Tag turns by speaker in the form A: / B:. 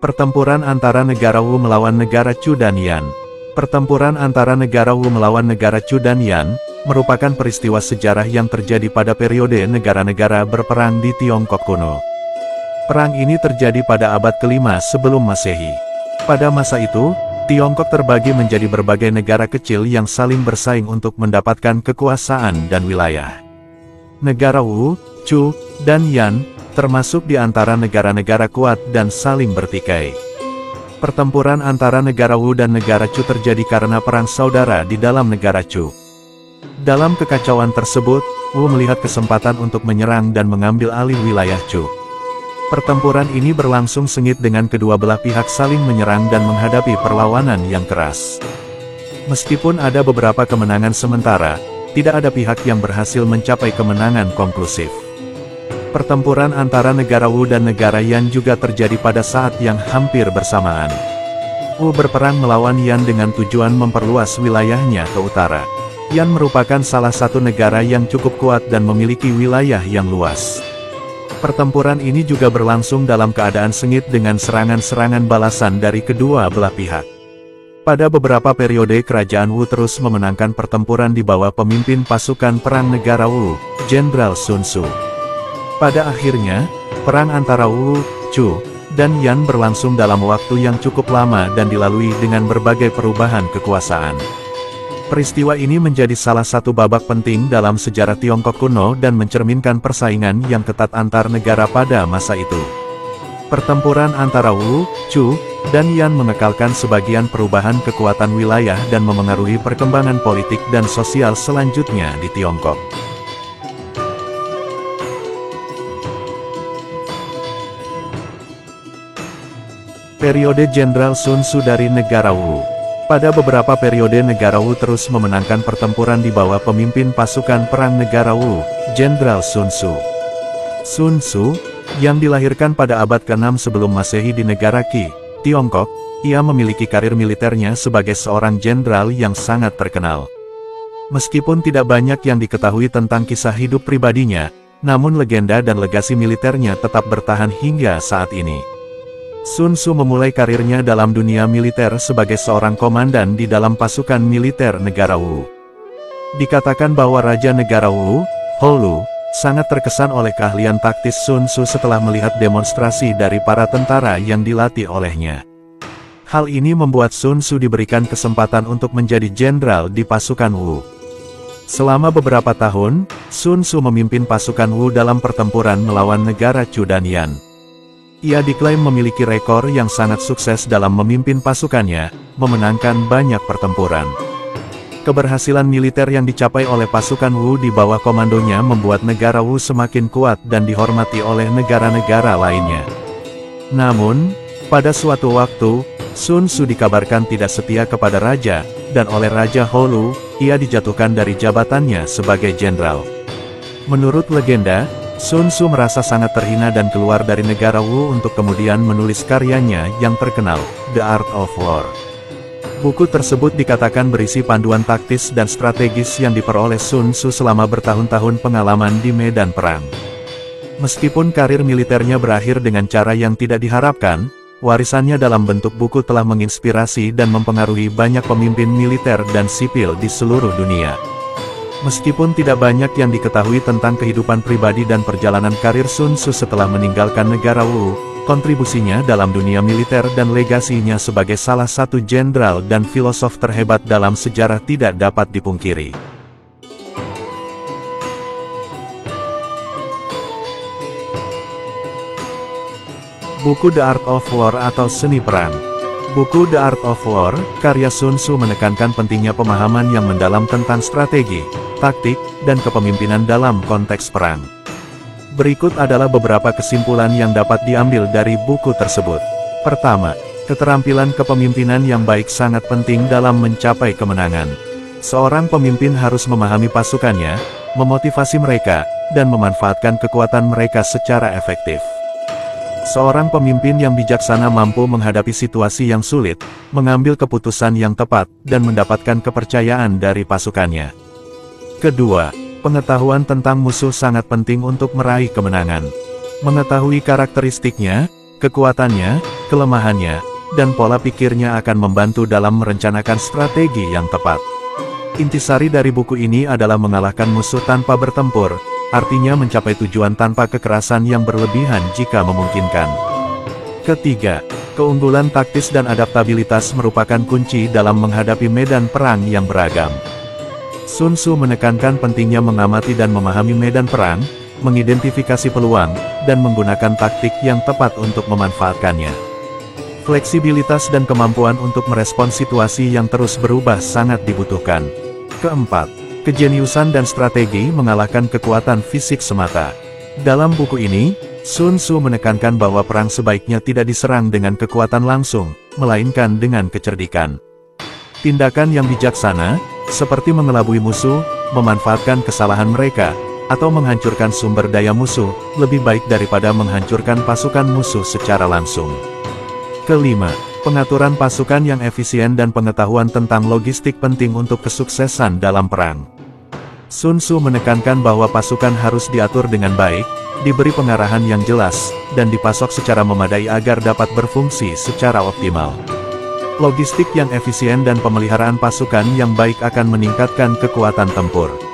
A: Pertempuran antara negara Wu melawan negara Chu dan Yan. Pertempuran antara negara Wu melawan negara Chu dan Yan, merupakan peristiwa sejarah yang terjadi pada periode negara-negara berperang di Tiongkok kuno. Perang ini terjadi pada abad ke-5 sebelum Masehi. Pada masa itu, Tiongkok terbagi menjadi berbagai negara kecil yang saling bersaing untuk mendapatkan kekuasaan dan wilayah. Negara Wu, Chu, dan Yan, termasuk di antara negara-negara kuat dan saling bertikai. Pertempuran antara negara Wu dan negara Chu terjadi karena perang saudara di dalam negara Chu. Dalam kekacauan tersebut, Wu melihat kesempatan untuk menyerang dan mengambil alih wilayah Chu. Pertempuran ini berlangsung sengit dengan kedua belah pihak saling menyerang dan menghadapi perlawanan yang keras. Meskipun ada beberapa kemenangan sementara, tidak ada pihak yang berhasil mencapai kemenangan konklusif. Pertempuran antara negara Wu dan negara Yan juga terjadi pada saat yang hampir bersamaan. Wu berperang melawan Yan dengan tujuan memperluas wilayahnya ke utara. Yan merupakan salah satu negara yang cukup kuat dan memiliki wilayah yang luas. Pertempuran ini juga berlangsung dalam keadaan sengit dengan serangan-serangan balasan dari kedua belah pihak. Pada beberapa periode kerajaan Wu terus memenangkan pertempuran di bawah pemimpin pasukan perang negara Wu, Jenderal Sun Su. Pada akhirnya, perang antara Wu, Chu, dan Yan berlangsung dalam waktu yang cukup lama dan dilalui dengan berbagai perubahan kekuasaan. Peristiwa ini menjadi salah satu babak penting dalam sejarah Tiongkok kuno dan mencerminkan persaingan yang ketat antar negara pada masa itu. Pertempuran antara Wu, Chu, dan Yan mengekalkan sebagian perubahan kekuatan wilayah dan memengaruhi perkembangan politik dan sosial selanjutnya di Tiongkok. Periode Jenderal Sun Su dari negara Wu. Pada beberapa periode negara Wu terus memenangkan pertempuran di bawah pemimpin pasukan perang negara Wu, Jenderal Sun Su. Sun Su, yang dilahirkan pada abad ke-6 sebelum Masehi di negara Qi, Tiongkok, ia memiliki karir militernya sebagai seorang jenderal yang sangat terkenal. Meskipun tidak banyak yang diketahui tentang kisah hidup pribadinya, namun legenda dan legasi militernya tetap bertahan hingga saat ini. Sun Su memulai karirnya dalam dunia militer sebagai seorang komandan di dalam pasukan militer negara Wu. Dikatakan bahwa Raja Negara Wu, Holu, sangat terkesan oleh keahlian taktis Sun Su setelah melihat demonstrasi dari para tentara yang dilatih olehnya. Hal ini membuat Sun Su diberikan kesempatan untuk menjadi jenderal di pasukan Wu. Selama beberapa tahun, Sun Su memimpin pasukan Wu dalam pertempuran melawan negara Chu dan Yan. Ia diklaim memiliki rekor yang sangat sukses dalam memimpin pasukannya, memenangkan banyak pertempuran. Keberhasilan militer yang dicapai oleh pasukan Wu di bawah komandonya membuat negara Wu semakin kuat dan dihormati oleh negara-negara lainnya. Namun, pada suatu waktu, Sun Su dikabarkan tidak setia kepada raja, dan oleh Raja Holu, ia dijatuhkan dari jabatannya sebagai jenderal. Menurut legenda, Sun Su merasa sangat terhina dan keluar dari negara Wu untuk kemudian menulis karyanya yang terkenal, The Art of War. Buku tersebut dikatakan berisi panduan taktis dan strategis yang diperoleh Sun Su selama bertahun-tahun pengalaman di medan perang. Meskipun karir militernya berakhir dengan cara yang tidak diharapkan, warisannya dalam bentuk buku telah menginspirasi dan mempengaruhi banyak pemimpin militer dan sipil di seluruh dunia. Meskipun tidak banyak yang diketahui tentang kehidupan pribadi dan perjalanan karir Sun Su setelah meninggalkan negara Wu, kontribusinya dalam dunia militer dan legasinya sebagai salah satu jenderal dan filosof terhebat dalam sejarah tidak dapat dipungkiri. Buku The Art of War atau Seni Perang. Buku The Art of War, karya Sun Su menekankan pentingnya pemahaman yang mendalam tentang strategi, taktik, dan kepemimpinan dalam konteks perang. Berikut adalah beberapa kesimpulan yang dapat diambil dari buku tersebut. Pertama, keterampilan kepemimpinan yang baik sangat penting dalam mencapai kemenangan. Seorang pemimpin harus memahami pasukannya, memotivasi mereka, dan memanfaatkan kekuatan mereka secara efektif. Seorang pemimpin yang bijaksana mampu menghadapi situasi yang sulit, mengambil keputusan yang tepat, dan mendapatkan kepercayaan dari pasukannya. Kedua, pengetahuan tentang musuh sangat penting untuk meraih kemenangan. Mengetahui karakteristiknya, Kekuatannya, kelemahannya, dan pola pikirnya akan membantu dalam merencanakan strategi yang tepat. Intisari dari buku ini adalah mengalahkan musuh tanpa bertempur, artinya mencapai tujuan tanpa kekerasan yang berlebihan jika memungkinkan. Ketiga, keunggulan taktis dan adaptabilitas merupakan kunci dalam menghadapi medan perang yang beragam. Sun Tzu menekankan pentingnya mengamati dan memahami medan perang, mengidentifikasi peluang, dan menggunakan taktik yang tepat untuk memanfaatkannya. Fleksibilitas dan kemampuan untuk merespons situasi yang terus berubah sangat dibutuhkan. Keempat, kejeniusan dan strategi mengalahkan kekuatan fisik semata. Dalam buku ini, Sun Tzu menekankan bahwa perang sebaiknya tidak diserang dengan kekuatan langsung, melainkan dengan kecerdikan. Tindakan yang bijaksana, seperti mengelabui musuh, memanfaatkan kesalahan mereka, atau menghancurkan sumber daya musuh, lebih baik daripada menghancurkan pasukan musuh secara langsung. Kelima, pengaturan pasukan yang efisien dan pengetahuan tentang logistik penting untuk kesuksesan dalam perang. Sun Tzu menekankan bahwa pasukan harus diatur dengan baik, diberi pengarahan yang jelas, dan dipasok secara memadai agar dapat berfungsi secara optimal. Logistik yang efisien dan pemeliharaan pasukan yang baik akan meningkatkan kekuatan tempur.